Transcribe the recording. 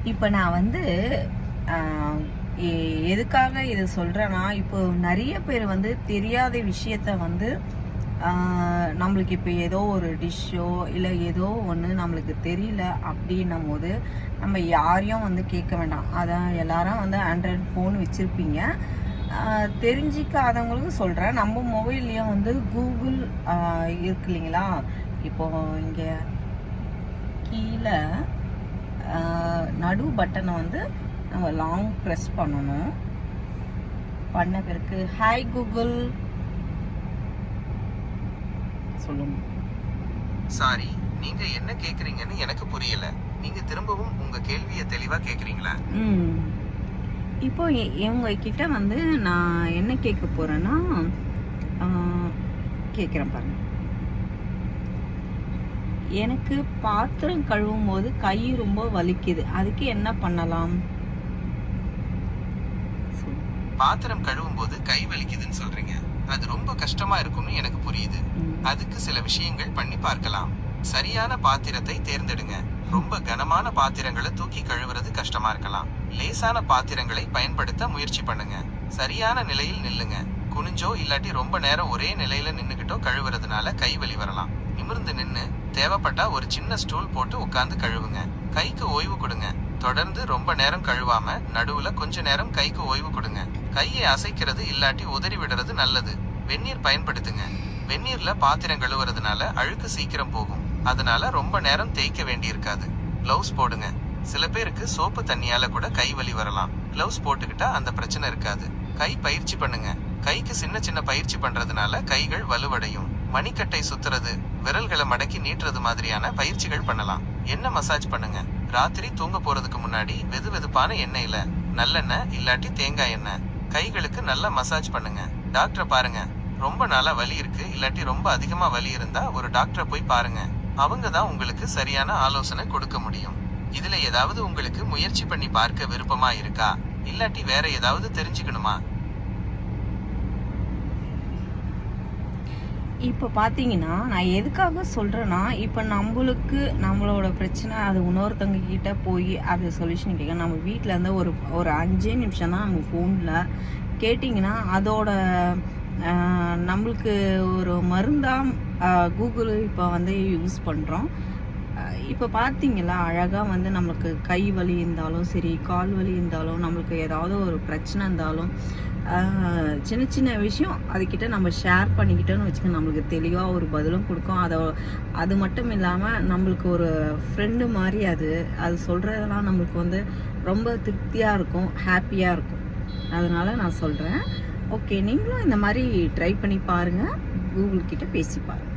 இப்போ நான் வந்து எதுக்காக இதை சொல்கிறேன்னா, இப்போ நிறைய பேர் வந்து தெரியாத விஷயத்த வந்து நம்மளுக்கு இப்போ ஏதோ ஒரு டிஷ்ஷோ இல்லை ஏதோ ஒன்று நம்மளுக்கு தெரியல அப்படின்னும் போது நம்ம யாரையும் வந்து கேட்க வேண்டாம். அதான் எல்லாரும் வந்து ஆண்ட்ராய்டு ஃபோன் வச்சுருப்பீங்க. தெரிஞ்சிக்காதவங்களுக்கு சொல்கிறேன், நம்ம மொபைல்லையும் வந்து கூகுள் இருக்கு இல்லைங்களா. இப்போது இங்கே கீழே நடு பட்டனை வந்து நம்ம லாங் ப்ரெஸ் பண்ணணும். பண்ண பிறகு ஹாய் கூகுள் சொல்லுங்க. சாரி, நீங்க என்ன கேக்குறீங்கன்னு எனக்கு புரியல. நீங்க திரும்பவும் உங்க கேள்வியை தெளிவா கேக்குறீங்களா? இப்போ இவங்க கிட்ட வந்து நான் என்ன கேட்க போறேன்னா, கேட்குறேன் பாருங்க. எனக்கு பாத்திரம் கழுவும் போது கை ரொம்ப வலிக்குது, அதுக்கு என்ன பண்ணலாம்? பாத்திரம் கழுவும் போது கை வலிக்குதுன்னு சொல்றீங்க. அது ரொம்ப கஷ்டமா இருக்கும்னு எனக்கு புரியுது. அதுக்கு சில விஷயங்கள் பண்ணி பார்க்கலாம். சரியான பாத்திரத்தை தேர்ந்தெடுங்க. ரொம்ப கனமான பாத்திரங்களை தூக்கி கழுவுறது கஷ்டமா இருக்கலாம். லேசான பாத்திரங்களை பயன்படுத்த முயற்சி பண்ணுங்க. சரியான நிலையில் நில்லுங்க. குனிஞ்சோ இல்லாட்டி ரொம்ப நேரம் ஒரே நிலையில நின்னுகிட்டோ கழுவுறதுனால கை வலி வரலாம். நிமிர்ந்து நின்னு தேவைப்பட்டா ஒரு சின்ன ஸ்டூல் போட்டு உட்கார்ந்து கழுவுங்க. கைக்கு ஓய்வு கொடுங்க. தொடர்ந்து ரொம்ப நேரம் கழுவாம நடுவுல கொஞ்ச நேரம் கைக்கு ஓய்வு கொடுங்க. கையை அசைக்கிறது இல்லாட்டி உதறி விடுறது நல்லது. வெந்நீர் பயன்படுத்துங்க. வெந்நீர்ல பாத்திரம் கழுவுறதுனால அழுக்கு சீக்கிரம் போகும். அதனால ரொம்ப நேரம் தேய்க்க வேண்டி இருக்காது. கிளவுஸ் போடுங்க. சில பேருக்கு சோப்பு தண்ணியால கூட கை வலி வரலாம். கிளவுஸ் போட்டுக்கிட்டா அந்த பிரச்சனை இருக்காது. கை பயிற்சி பண்ணுங்க. கைக்கு சின்ன சின்ன பயிற்சி பண்றதுனால கைகள் வலுவடையும். மணிக்கட்டை சுத்துறது, விரல்களை மடக்கி நீட்டுறது மாதிரியான பயிற்சிகள் பண்ணலாம். எண்ணெய் மசாஜ் பண்ணுங்க. ராத்திரி தூங்க போறதுக்கு முன்னாடி வெது வெதுப்பான எண்ணெயில நல்லெண்ணெய் இல்லாட்டி தேங்காய் எண்ணெய் கைகளுக்கு நல்லா மசாஜ் பண்ணுங்க. டாக்டரை பாருங்க. ரொம்ப நாளா வலி இருக்கு இல்லாட்டி ரொம்ப அதிகமா வலி இருந்தா ஒரு டாக்டரை போய் பாருங்க. அவங்க தான் உங்களுக்கு சரியான ஆலோசனை கொடுக்க முடியும். இதுல ஏதாவது உங்களுக்கு முயற்சி பண்ணி பார்க்க விருப்பமா இருக்கா, இல்லாட்டி வேற ஏதாவது தெரிஞ்சுக்கணுமா? இப்போ பார்த்தீங்கன்னா, நான் எதுக்காக சொல்கிறேன்னா, இப்போ நம்மளோட பிரச்சனை அது இன்னொருத்தவங்க கிட்ட போய் அது சொல்யூஷன் கேட்க நம்ம வீட்டில் இருந்து ஒரு 5 நிமிஷம் தான் நம்ம ஃபோனில் கேட்டிங்கன்னா அதோட நம்மளுக்கு ஒரு மருந்தாக கூகுள் இப்போ வந்து யூஸ் பண்ணுறோம். இப்போ பார்த்தீங்களா, அழகாக வந்து நம்மளுக்கு கை வலி இருந்தாலும் சரி, கால் வலி இருந்தாலும், நம்மளுக்கு ஏதாவது ஒரு பிரச்சனை இருந்தாலும் சின்ன சின்ன விஷயம் அதுக்கிட்ட நம்ம ஷேர் பண்ணிக்கிட்டோன்னு வச்சுக்கோங்க, நம்மளுக்கு தெளிவாக ஒரு பதிலும் கொடுக்கும். அது மட்டும் இல்லாமல் நம்மளுக்கு ஒரு ஃப்ரெண்டு மாதிரி அது சொல்கிறதெல்லாம் நம்மளுக்கு வந்து ரொம்ப திருப்தியாக இருக்கும், ஹாப்பியாக இருக்கும். அதனால் நான் சொல்கிறேன். ஓகே, நீங்களும் இந்த மாதிரி ட்ரை பண்ணி பாருங்கள். கூகுள் கிட்ட பேசி பாருங்கள்.